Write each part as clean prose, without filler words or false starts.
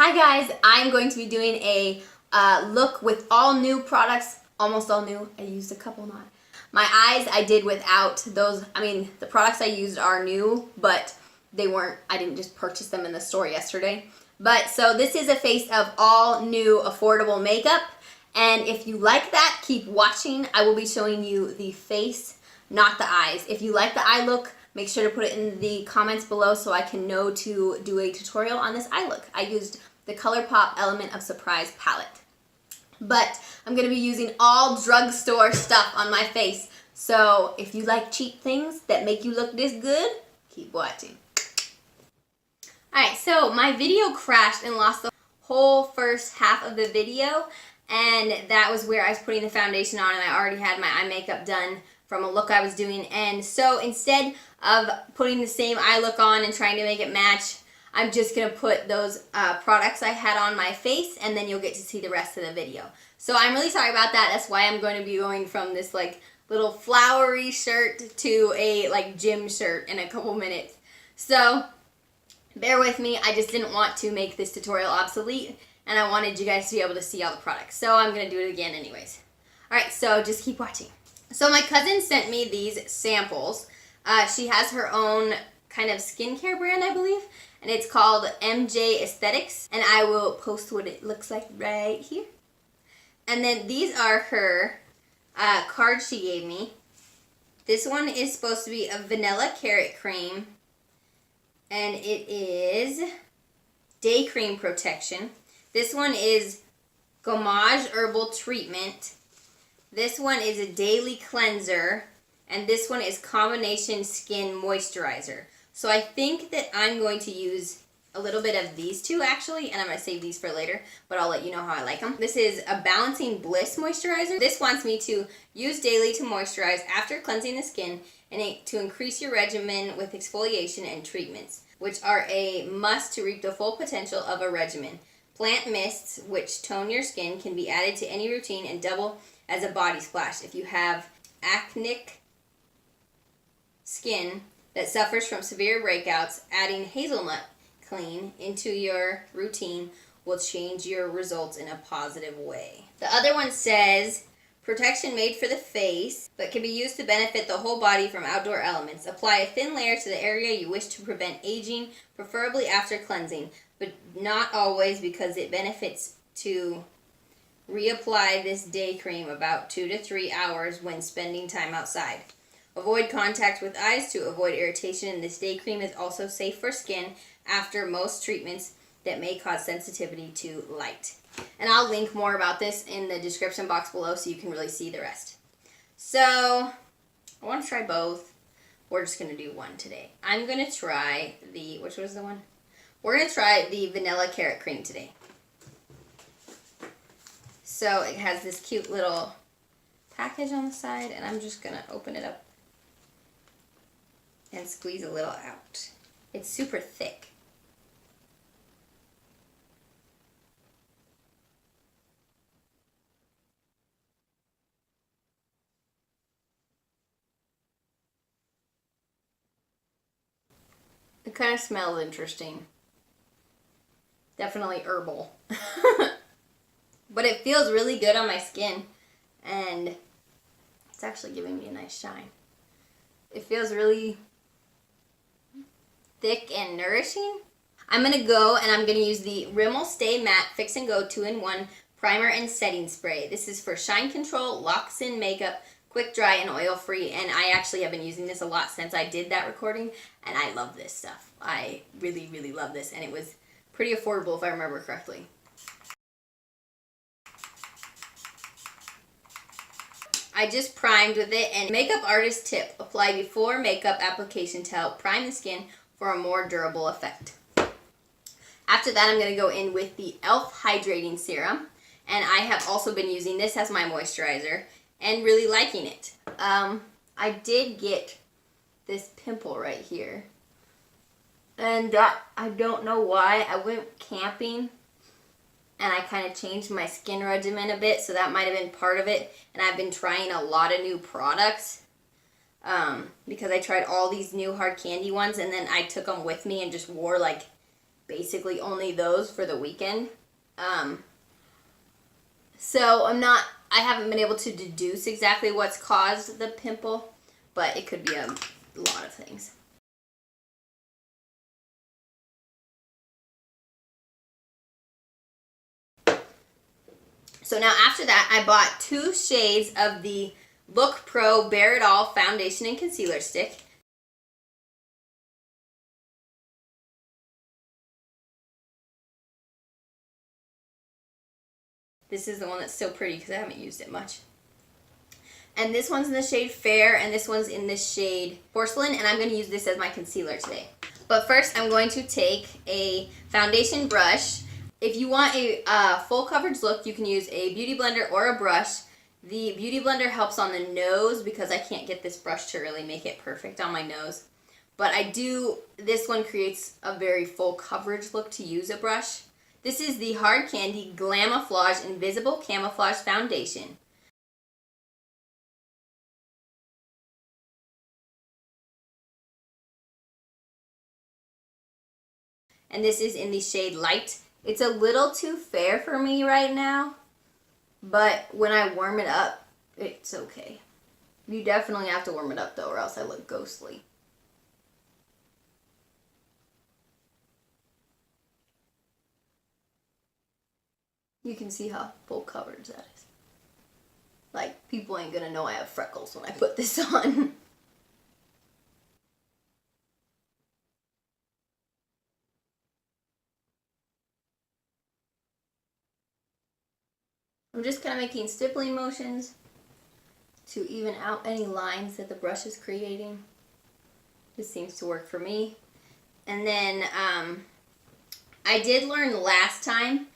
Hi guys, I'm going to be doing a look with all new products, almost all new. I used a couple not. My eyes I did without those. I mean, the products I used are new, but they weren't, I didn't just purchase them in the store yesterday. But so this is a face of all new affordable makeup. And if you like that, keep watching. I will be showing you the face, not the eyes. If you like the eye look, make sure to put it in the comments below so I can know to do a tutorial on this eye look. I used the ColourPop Element of Surprise palette. But I'm going to be using all drugstore stuff on my face. So if you like cheap things that make you look this good, keep watching. Alright, so my video crashed and lost the whole first half of the video. And that was where I was putting the foundation on and I already had my eye makeup done from a look I was doing. And so instead of putting the same eye look on and trying to make it match, I'm just going to put those products I had on my face and then you'll get to see the rest of the video. So I'm really sorry about that. That's why I'm going to be going from this like little flowery shirt to a like gym shirt in a couple minutes. So bear with me. I just didn't want to make this tutorial obsolete and I wanted you guys to be able to see all the products. So I'm going to do it again anyways. Alright, so just keep watching. So my cousin sent me these samples. She has her own kind of skincare brand, I believe. And it's called MJ Aesthetics. And I will post what it looks like right here. And then these are her cards she gave me. This one is supposed to be a vanilla carrot cream. And it is day cream protection. This one is gommage herbal treatment. This one is a daily cleanser. And this one is combination skin moisturizer. So I think that I'm going to use a little bit of these two actually, and I'm going to save these for later, but I'll let you know how I like them. This is a Balancing Bliss moisturizer. This wants me to use daily to moisturize after cleansing the skin and to increase your regimen with exfoliation and treatments, which are a must to reap the full potential of a regimen. Plant mists, which tone your skin, can be added to any routine and double as a body splash if you have acneic skin that suffers from severe breakouts. Adding hazelnut clean into your routine will change your results in a positive way. The other one says, protection made for the face, but can be used to benefit the whole body from outdoor elements. Apply a thin layer to the area you wish to prevent aging, preferably after cleansing, but not always because it benefits to reapply this day cream about 2 to 3 hours when spending time outside. Avoid contact with eyes to avoid irritation, and this day cream is also safe for skin after most treatments that may cause sensitivity to light. And I'll link more about this in the description box below so you can really see the rest. So, I want to try both. We're just going to do one today. I'm going to try the, which was the one? We're going to try the vanilla carrot cream today. So, it has this cute little package on the side, and I'm just going to open it up and squeeze a little out. It's super thick. It kind of smells interesting. Definitely herbal. But it feels really good on my skin. And it's actually giving me a nice shine. It feels really thick and nourishing. I'm going to go and I'm going to use the Rimmel Stay Matte Fix and Go 2-in-1 Primer and Setting Spray. This is for shine control, locks in makeup, quick dry, and oil free. And I actually have been using this a lot since I did that recording. And I love this stuff. I really, really love this. And it was pretty affordable if I remember correctly. I just primed with it. And makeup artist tip, apply before makeup application to help prime the skin for a more durable effect. After that, I'm going to go in with the e.l.f. Hydrating Serum. And I have also been using this as my moisturizer and really liking it. I did get this pimple right here. And I don't know why. I went camping and I kind of changed my skin regimen a bit, so that might have been part of it. And I've been trying a lot of new products. Because I tried all these new hard candy ones and then I took them with me and just wore like basically only those for the weekend. So I haven't been able to deduce exactly what's caused the pimple, but it could be a lot of things. So now after that, I bought 2 shades of the Look Pro Bare It All Foundation and Concealer Stick. This is the one that's still pretty because I haven't used it much. And this one's in the shade Fair, and this one's in the shade Porcelain, and I'm going to use this as my concealer today. But first, I'm going to take a foundation brush. If you want a full coverage look, you can use a beauty blender or a brush. The beauty blender helps on the nose because I can't get this brush to really make it perfect on my nose. But this one creates a very full coverage look to use a brush. This is the Hard Candy Glamouflage Invisible Camouflage Foundation. And this is in the shade Light. It's a little too fair for me right now, but when I warm it up, it's okay. You definitely have to warm it up though, or else I look ghostly. You can see how full coverage that is. Like, people ain't gonna know I have freckles when I put this on. I'm just kind of making stippling motions to even out any lines that the brush is creating. This seems to work for me. And then I did learn last time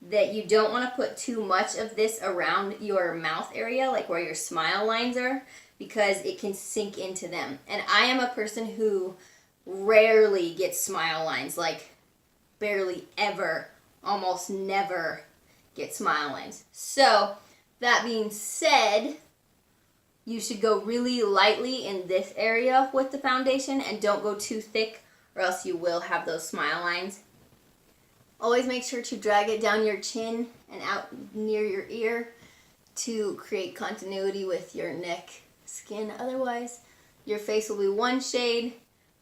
that you don't want to put too much of this around your mouth area, like where your smile lines are, because it can sink into them. And I am a person who rarely gets smile lines, like barely ever, almost never get smile lines. So that being said, you should go really lightly in this area with the foundation and don't go too thick, or else you will have those smile lines. Always make sure to drag it down your chin and out near your ear to create continuity with your neck skin. Otherwise, your face will be one shade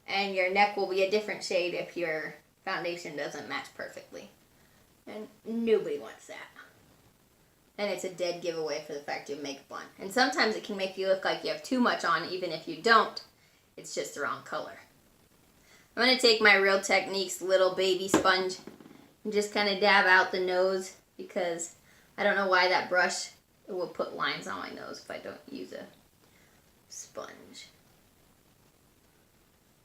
and your neck will be a different shade if your foundation doesn't match perfectly. And nobody wants that. And it's a dead giveaway for the fact you have makeup on. And sometimes it can make you look like you have too much on, even if you don't. It's just the wrong color. I'm going to take my Real Techniques little baby sponge and just kind of dab out the nose, because I don't know why that brush will put lines on my nose if I don't use a sponge.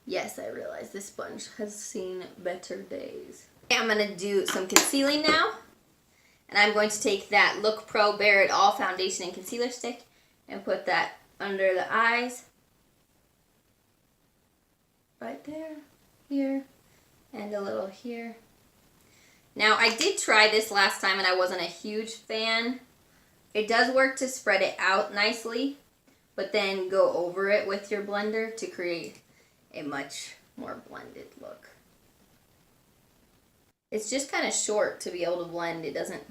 Yes, I realize this sponge has seen better days. Okay, I'm going to do some concealing now. And I'm going to take that Look Pro Bare It All Foundation and Concealer Stick and put that under the eyes. Right there, here, and a little here. Now, I did try this last time and I wasn't a huge fan. It does work to spread it out nicely, but then go over it with your blender to create a much more blended look. It's just kind of short to be able to blend. It doesn't,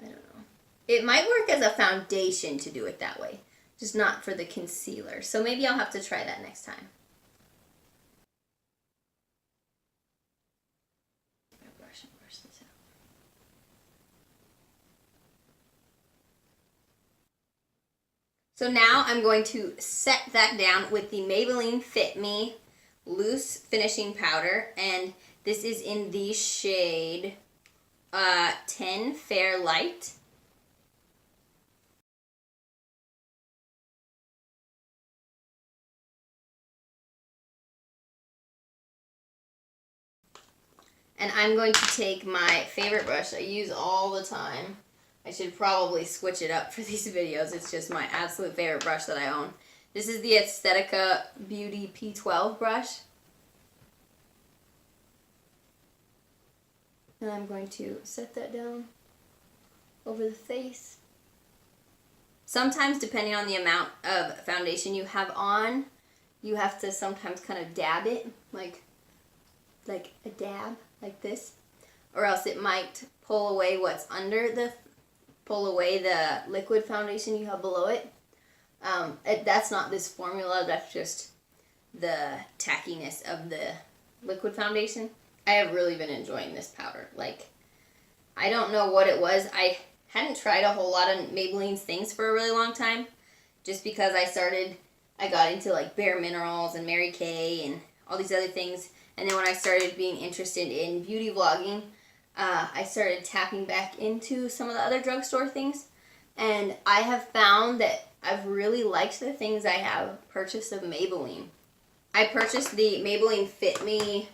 I don't know. It might work as a foundation to do it that way, just not for the concealer. So maybe I'll have to try that next time. Brush this out. So now I'm going to set that down with the Maybelline Fit Me Loose Finishing Powder, and this is in the shade 10 Fair Light. And I'm going to take my favorite brush I use all the time. I should probably switch it up for these videos. It's just my absolute favorite brush that I own. This is the Aesthetica Beauty P12 brush. And I'm going to set that down over the face. Sometimes, depending on the amount of foundation you have on, you have to sometimes kind of dab it, like like a dab like this, or else it might pull away what's under pull away the liquid foundation you have below it. That's not this formula, that's just the tackiness of the liquid foundation. I have really been enjoying this powder. Like, I don't know what it was. I hadn't tried a whole lot of Maybelline's things for a really long time, just because I got into like Bare Minerals and Mary Kay and all these other things. And then when I started being interested in beauty vlogging, I started tapping back into some of the other drugstore things. And I have found that I've really liked the things I have purchased of Maybelline. I purchased the Maybelline Fit Me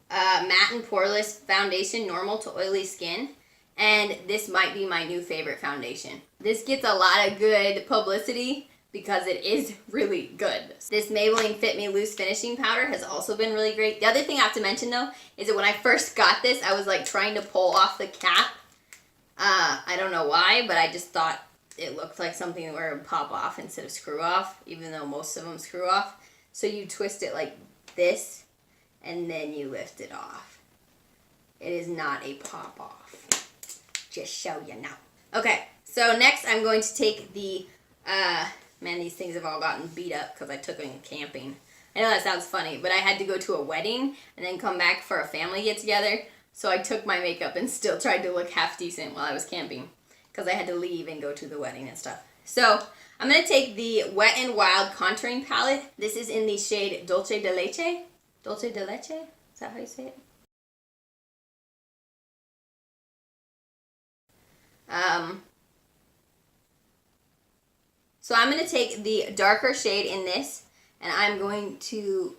Matte and Poreless Foundation, normal to oily skin. And this might be my new favorite foundation. This gets a lot of good publicity because it is really good. This Maybelline Fit Me Loose Finishing Powder has also been really great. The other thing I have to mention though is that when I first got this, I was like trying to pull off the cap. I don't know why, but I just thought it looked like something where it would pop off instead of screw off, even though most of them screw off. So you twist it like this, and then you lift it off. It is not a pop off. Just show you now. Okay, so next I'm going to take the, man, these things have all gotten beat up because I took them camping. I know that sounds funny, but I had to go to a wedding and then come back for a family get together. So I took my makeup and still tried to look half decent while I was camping because I had to leave and go to the wedding and stuff. So I'm going to take the Wet n Wild contouring palette. This is in the shade Dulce de Leche. Dulce de Leche? Is that how you say it? So I'm going to take the darker shade in this, and I'm going to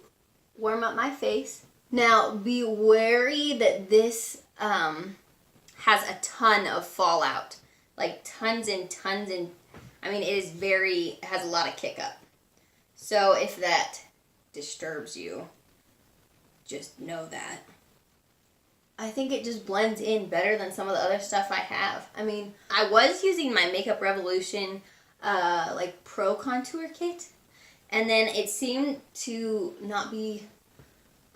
warm up my face. Now, be wary that this has a ton of fallout. Like tons and tons and, I mean, it has a lot of kick up. So if that disturbs you, just know that. I think it just blends in better than some of the other stuff I have. I mean, I was using my Makeup Revolution like Pro Contour Kit, and then it seemed to not be,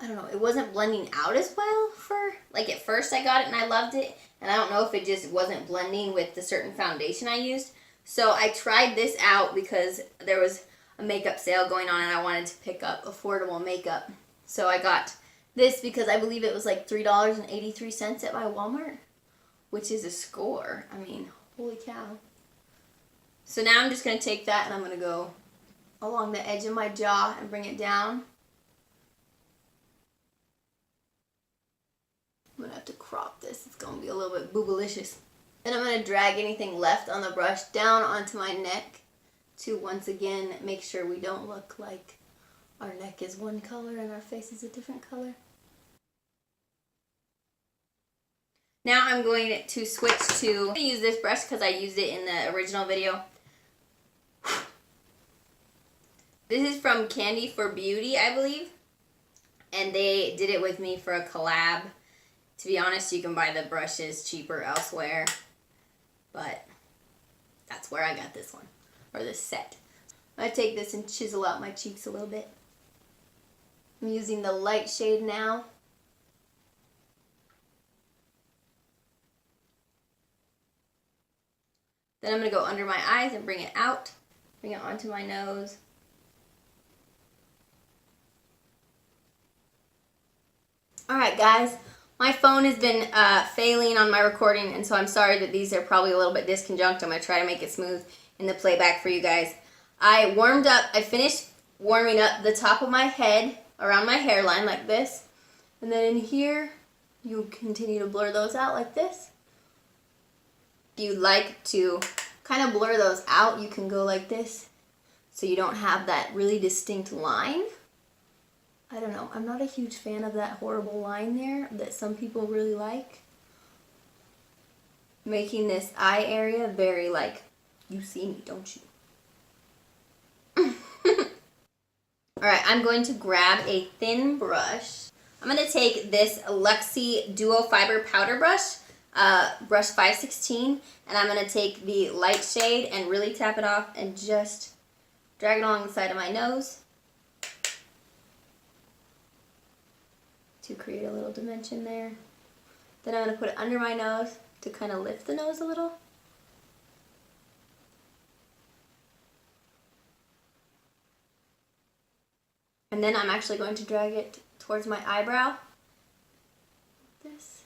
I don't know, it wasn't blending out as well for, like at first I got it and I loved it, and I don't know if it just wasn't blending with the certain foundation I used. So I tried this out because there was a makeup sale going on and I wanted to pick up affordable makeup. So I got this because I believe it was like $3.83 at my Walmart, which is a score. I mean, holy cow. So now I'm just going to take that and I'm going to go along the edge of my jaw and bring it down. I'm going to have to crop this. It's going to be a little bit boobalicious. Then I'm going to drag anything left on the brush down onto my neck to once again make sure we don't look like our neck is one color and our face is a different color. Now I'm going to switch to, I'm going to use this brush because I used it in the original video. This is from Candy for Beauty, I believe. And they did it with me for a collab. To be honest, you can buy the brushes cheaper elsewhere. But that's where I got this one, or this set. I'm going to take this and chisel out my cheeks a little bit. I'm using the light shade now. Then I'm going to go under my eyes and bring it out. Bring it onto my nose. Alright guys, my phone has been failing on my recording, and so I'm sorry that these are probably a little bit disconjunct. I'm going to try to make it smooth in the playback for you guys. I finished warming up the top of my head around my hairline like this. And then in here, you continue to blur those out like this. If you'd like to kind of blur those out, you can go like this so you don't have that really distinct line. I don't know, I'm not a huge fan of that horrible line there that some people really like. Making this eye area very like, you see me, don't you? Alright, I'm going to grab a thin brush. I'm going to take this Luxie Duo Fiber Powder Brush, brush 516, and I'm going to take the light shade and really tap it off and just drag it along the side of my nose. to create a little dimension there. Then I'm going to put it under my nose to kind of lift the nose a little. And then I'm actually going to drag it towards my eyebrow. This.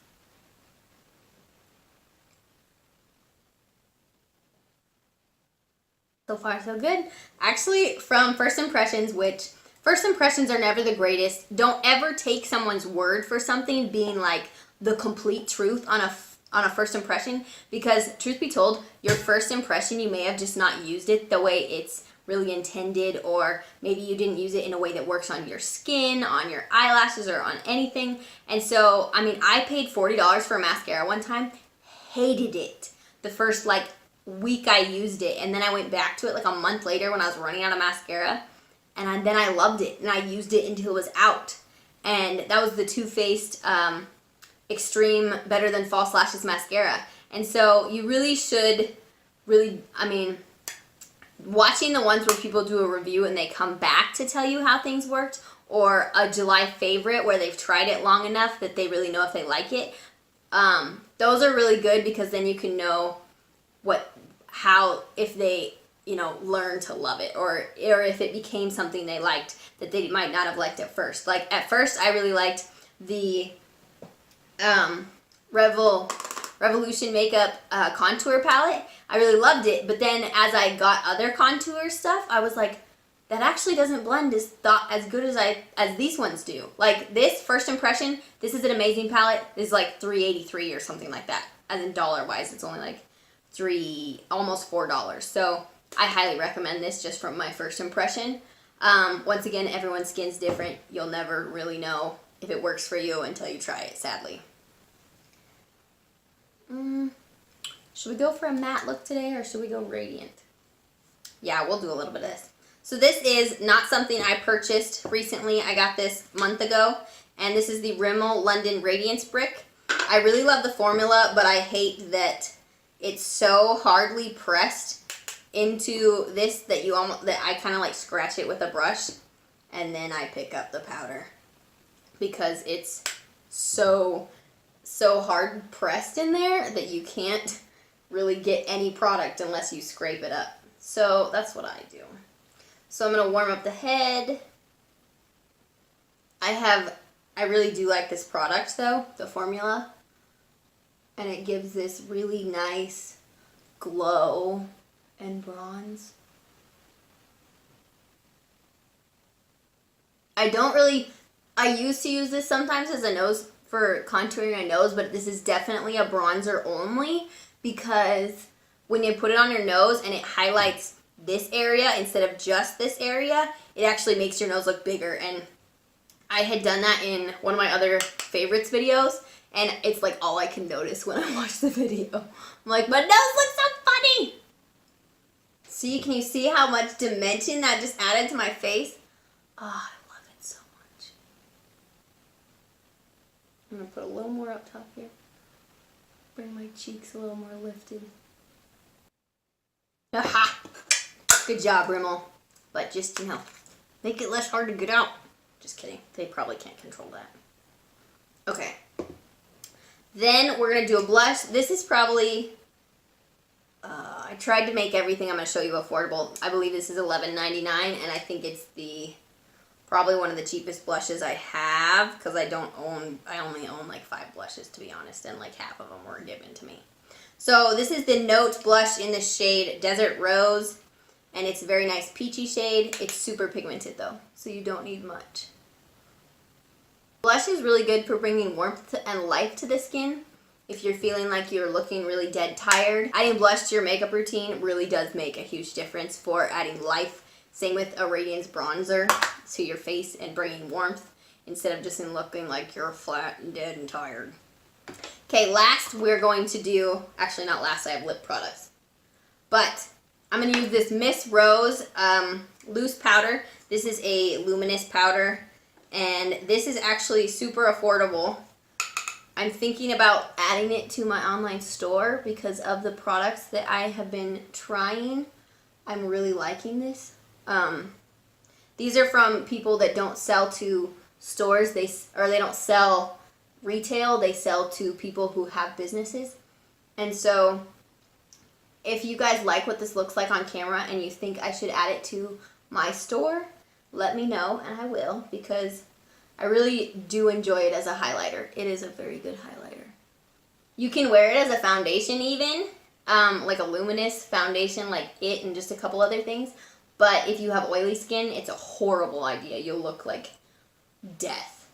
So far, so good. Actually, from first impressions, which first impressions are never the greatest. Don't ever take someone's word for something being like the complete truth on a first impression, because truth be told, your first impression, you may have just not used it the way it's really intended, or maybe you didn't use it in a way that works on your skin, on your eyelashes, or on anything. And so, I mean, I paid $40 for a mascara one time, hated it the first like week I used it, and then I went back to it like a month later when I was running out of mascara, and then I loved it, and I used it until it was out. And that was the Too Faced Extreme Better Than False Lashes mascara. And so you really should, I mean, watching the ones where people do a review and they come back to tell you how things worked, or a July favorite where they've tried it long enough that they really know if they like it, those are really good, because then you can know if they, you know, learn to love it, or if it became something they liked that they might not have liked at first. Like at first I really liked the Revolution Makeup contour palette. I really loved it, but then as I got other contour stuff, I was like, that actually doesn't blend as good as these ones do. Like this first impression, this is an amazing palette. This is like $3.83 or something like that. As in dollar wise, it's only like almost $4. So I highly recommend this just from my first impression. Once again, everyone's skin's different. You'll never really know if it works for you until you try it, sadly. Should we go for a matte look today, or should we go radiant? Yeah, we'll do a little bit of this. So this is not something I purchased recently. I got this a month ago, and this is the Rimmel London Radiance Brick. I really love the formula, but I hate that it's so hardly pressed into this that I kind of like scratch it with a brush, and then I pick up the powder, because it's so hard pressed in there that you can't really get any product unless you scrape it up. So that's what I do. So I'm going to warm up the head. I really do like this product though, the formula. And it gives this really nice glow and bronze. I used to use this sometimes as a nose for contouring my nose, but this is definitely a bronzer only, because when you put it on your nose and it highlights this area instead of just this area, it actually makes your nose look bigger. And I had done that in one of my other favorites videos, and it's like all I can notice when I watch the video. I'm like, my nose looks so funny! See, can you see how much dimension that just added to my face? Oh, I love it so much. I'm going to put a little more up top here. Bring my cheeks a little more lifted. Aha! Good job, Rimmel. But just, you know, make it less hard to get out. Just kidding. They probably can't control that. Okay. Then we're going to do a blush. This is probably, I tried to make everything I'm going to show you affordable. I believe this is $11.99, and I think it's probably one of the cheapest blushes I have, because I only own like 5 blushes, to be honest, and like half of them were given to me. So this is the Note blush in the shade Desert Rose, and it's a very nice peachy shade. It's super pigmented though, so you don't need much. Blush is really good for bringing warmth and life to the skin. If you're feeling like you're looking really dead tired, adding blush to your makeup routine really does make a huge difference for adding life. Same with a radiance bronzer to your face and bringing warmth instead of just looking like you're flat and dead and tired. Okay, last we're going to do, actually not last, I have lip products. But I'm going to use this Miss Rose loose powder. This is a luminous powder, and this is actually super affordable. I'm thinking about adding it to my online store because of the products that I have been trying. I'm really liking this. These are from people that don't sell to stores. They don't sell retail. They sell to people who have businesses. And so if you guys like what this looks like on camera and you think I should add it to my store, let me know and I will, because I really do enjoy it as a highlighter. It is a very good highlighter. You can wear it as a foundation even, like a luminous foundation like it and just a couple other things. But if you have oily skin, it's a horrible idea. You'll look like death.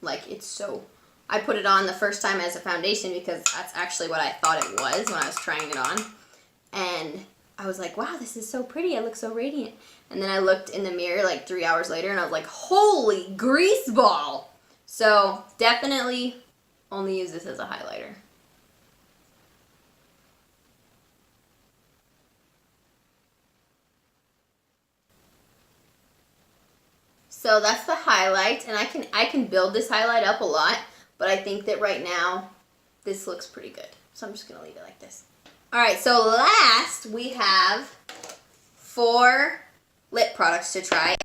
Like, it's so... I put it on the first time as a foundation because that's actually what I thought it was when I was trying it on. And I was like, wow, this is so pretty. I look so radiant. And then I looked in the mirror like 3 hours later and I was like, holy grease ball. So definitely only use this as a highlighter. So that's the highlight, and I can build this highlight up a lot, but I think that right now this looks pretty good. So I'm just gonna leave it like this. All right, so last we have 4 lip products to try.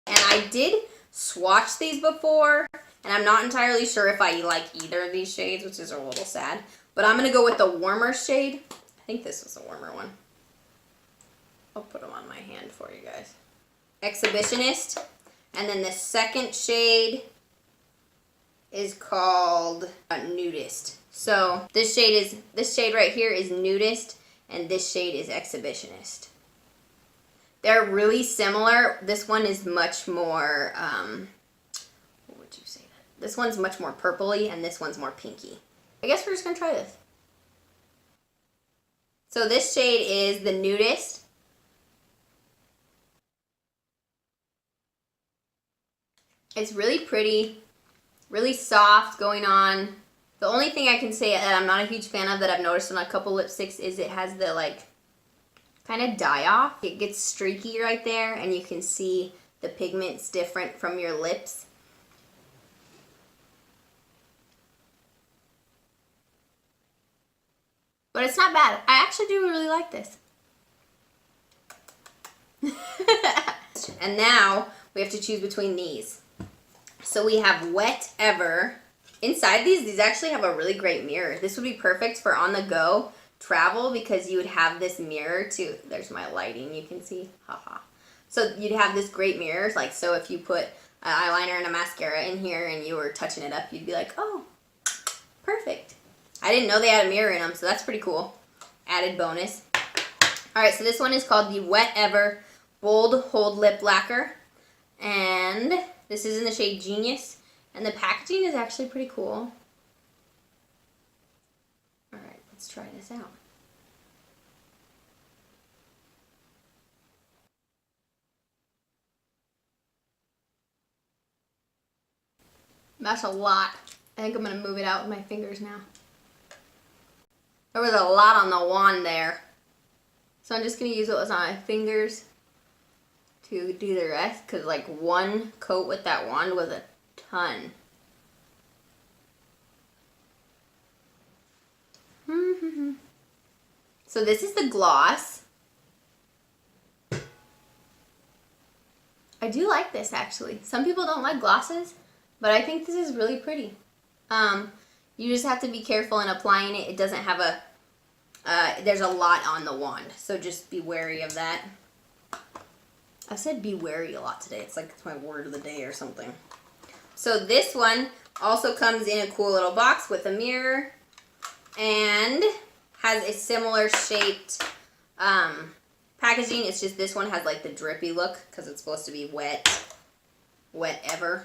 And I did swatch these before, and I'm not entirely sure if I like either of these shades, which is a little sad. But I'm gonna go with the warmer shade. I think this was a warmer one. I'll put them on my hand for you guys. Exhibitionist. And then the second shade is called Nudist. So this shade right here is Nudist, and this shade is Exhibitionist. They're really similar. This one is much more, what would you say that? This one's much more purpley, and this one's more pinky. I guess we're just gonna try this. So this shade is the Nudist. It's really pretty, really soft going on. The only thing I can say that I'm not a huge fan of that I've noticed on a couple lipsticks is it has the like kind of die off. It gets streaky right there and you can see the pigment's different from your lips. But it's not bad. I actually do really like this. And now we have to choose between these. So we have Wet Ever. Inside these actually have a really great mirror. This would be perfect for on the go travel because you would have this mirror to, there's my lighting, you can see, haha. So you'd have this great mirror, like so if you put an eyeliner and a mascara in here and you were touching it up, you'd be like, oh, perfect. I didn't know they had a mirror in them, so that's pretty cool. Added bonus. All right, so this one is called the Wet Ever Bold Hold Lip Lacquer. And this is in the shade Genius. And the packaging is actually pretty cool. All right, let's try this out. That's a lot. I think I'm gonna move it out with my fingers now. There was a lot on the wand there. So I'm just gonna use what was on my fingers to do the rest, because like one coat with that wand was a ton. So this is the gloss. I do like this actually. Some people don't like glosses, but I think this is really pretty. You just have to be careful in applying it. It doesn't have a, there's a lot on the wand, so just be wary of that. I've said be wary a lot today. It's like it's my word of the day or something. So this one also comes in a cool little box with a mirror and has a similar shaped packaging. It's just this one has like the drippy look because it's supposed to be wet ever.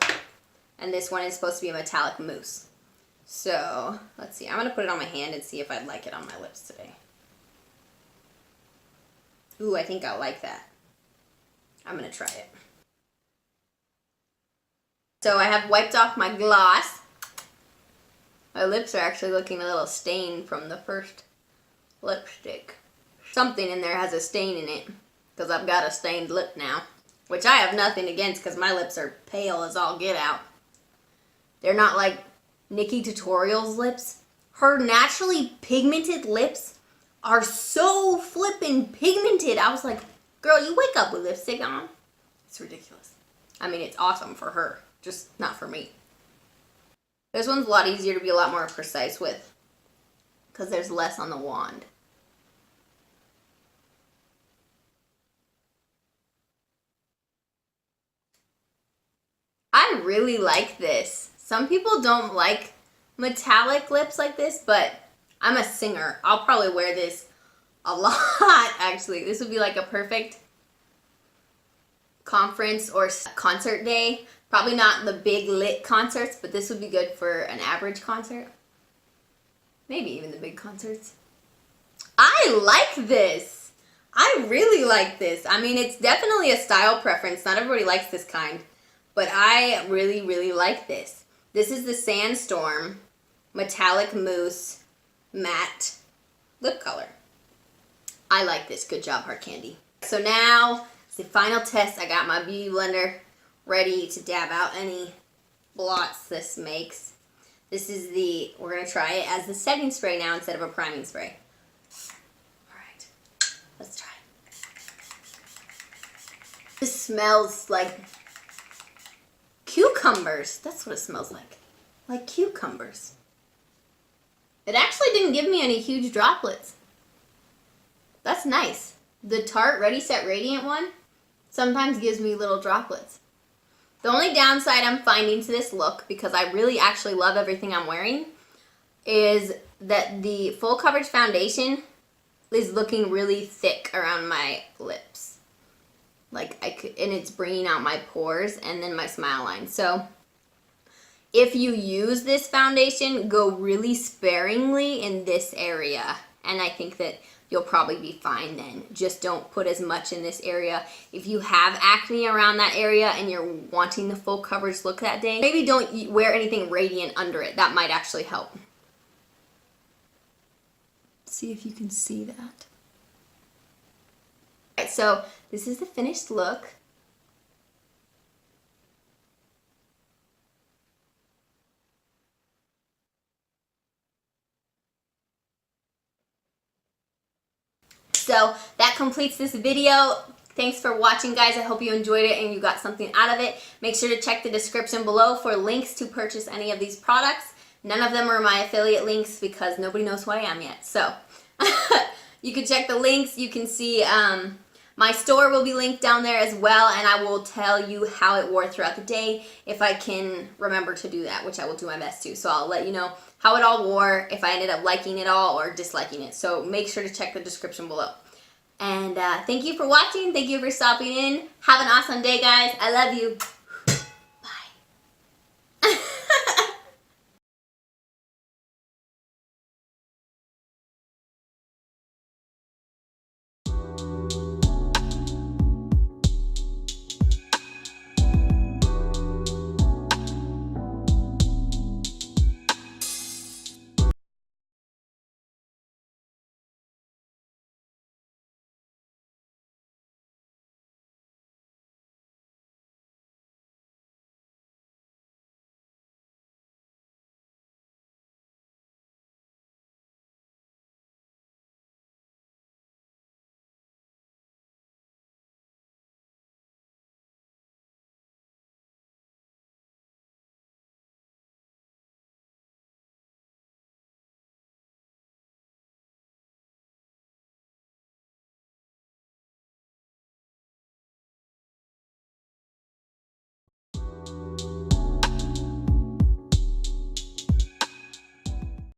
And this one is supposed to be a metallic mousse. So let's see. I'm going to put it on my hand and see if I'd like it on my lips today. Ooh, I think I'll like that. I'm going to try it. So I have wiped off my gloss. My lips are actually looking a little stained from the first lipstick. Something in there has a stain in it because I've got a stained lip now, which I have nothing against because my lips are pale as all get out. They're not like Nikki Tutorial's lips. Her naturally pigmented lips are so flippin' pigmented. I was like, girl, you wake up with lipstick on? It's ridiculous. I mean, it's awesome for her, just not for me. This one's a lot easier to be a lot more precise with because there's less on the wand. I really like this. Some people don't like metallic lips like this, but I'm a singer. I'll probably wear this a lot, actually. This would be like a perfect conference or concert day. Probably not the big lit concerts, but this would be good for an average concert. Maybe even the big concerts. I like this. I really like this. I mean, it's definitely a style preference. Not everybody likes this kind, but I really, really like this. This is the Sandstorm Metallic Mousse Matte Lip Color. I like this. Good job, Hard Candy. So now, it's the final test. I got my beauty blender ready to dab out any blots this makes. This is we're going to try it as the setting spray now instead of a priming spray. Alright, let's try it. This smells like cucumbers. That's what it smells like. Like cucumbers. It actually didn't give me any huge droplets. That's nice. The Tarte Ready Set Radiant one sometimes gives me little droplets. The only downside I'm finding to this look, because I really actually love everything I'm wearing, is that the full coverage foundation is looking really thick around my lips. Like and it's bringing out my pores and then my smile line. So if you use this foundation, go really sparingly in this area. And I think that you'll probably be fine then. Just don't put as much in this area. If you have acne around that area and you're wanting the full coverage look that day, maybe don't wear anything radiant under it. That might actually help. See if you can see that. Alright, so this is the finished look. So that completes this video. Thanks for watching, guys. I hope you enjoyed it and you got something out of it. Make sure to check the description below for links to purchase any of these products. None of them are my affiliate links because nobody knows who I am yet. So you can check the links. You can see my store will be linked down there as well, and I will tell you how it wore throughout the day if I can remember to do that, which I will do my best to. So I'll let you know how it all wore, if I ended up liking it all or disliking it. So make sure to check the description below. And thank you for watching. Thank you for stopping in. Have an awesome day, guys. I love you.